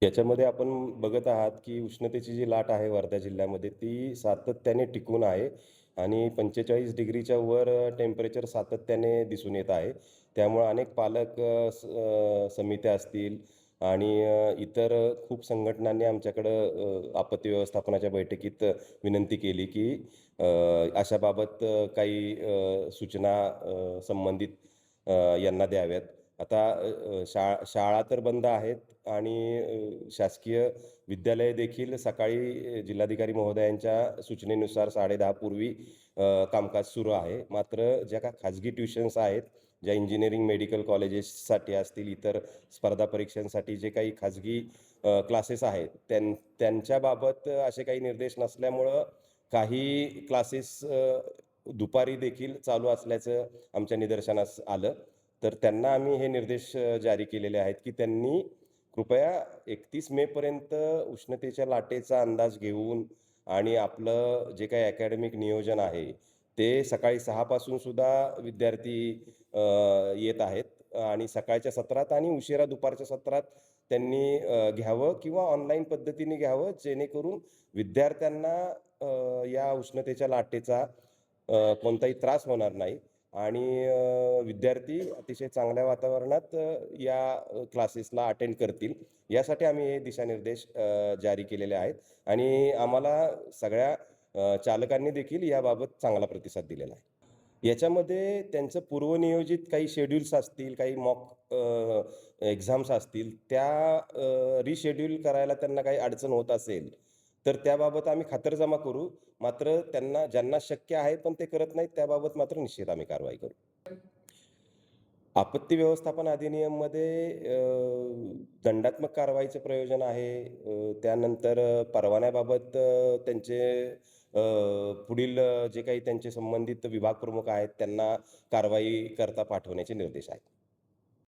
याच्यामध्ये आपण बघत आहात, की उष्णतेची जी लाट आहे वर्धा जिल्ह्यामध्ये ती सातत्याने टिकून आहे आणि 45 डिग्रीच्या वर टेम्परेचर सातत्याने दिसून येत आहे. त्यामुळे अनेक पालक समित्या असतील आणि इतर खूप संघटनांनी आमच्याकडं आपत्ती व्यवस्थापनाच्या बैठकीत विनंती केली, की अशाबाबत काही सूचना संबंधित यांना द्याव्यात. आता शाळा तर बंद आहेत आणि शासकीय विद्यालये देखील सकाळी जिल्हाधिकारी महोदयांच्या सूचनेनुसार 10:30 पूर्वी कामकाज सुरू आहे. मात्र ज्या का खाजगी ट्युशन्स आहेत, ज्या इंजिनिअरिंग मेडिकल कॉलेजेससाठी असतील, इतर स्पर्धा परीक्षांसाठी जे काही खाजगी क्लासेस आहेत, त्यांच्याबाबत असे काही निर्देश नसल्यामुळं काही क्लासेस दुपारी देखील चालू असल्याचं आमच्या निदर्शनास आलं. तर त्यांना आम्ही हे निर्देश जारी केलेले आहेत, की त्यांनी कृपया 31 मेपर्यंत उष्णतेच्या लाटेचा अंदाज घेऊन आणि आपलं जे काही अकॅडमिक नियोजन आहे, ते सकाळी 6 पासून सुद्धा विद्यार्थी येत आहेत आणि सकाळच्या सत्रात आणि उशिरा दुपारच्या सत्रात त्यांनी घ्यावं किंवा ऑनलाईन पद्धतीने घ्यावं, जेणेकरून विद्यार्थ्यांना या उष्णतेच्या लाटेचा कोणताही त्रास होणार नाही आणि विद्यार्थी अतिशय चांगल्या वातावरणात या क्लासेसला अटेंड करतील. यासाठी आम्ही हे दिशानिर्देश जारी केलेले आहेत आणि आम्हाला सगळ्या चालकांनी देखील याबाबत चांगला प्रतिसाद दिलेला आहे. याच्यामध्ये त्यांचं पूर्वनियोजित काही शेड्यूल्स असतील, काही मॉक एक्झाम्स असतील, त्या रिशेड्यूल करायला त्यांना काही अडचण होत असेल, तर त्याबाबत आम्ही खातरजमा करू. मात्र त्यांना ज्यांना शक्य आहे पण ते करत नाहीत, त्याबाबत मात्र निश्चित आम्ही कारवाई करू. आपत्ती व्यवस्थापन अधिनियममध्ये दंडात्मक कारवाईचं प्रयोजन आहे. त्यानंतर परवान्याबाबत त्यांचे पुढील जे काही त्यांचे संबंधित विभाग प्रमुख आहेत, त्यांना कारवाई करता पाठवण्याचे निर्देश आहेत.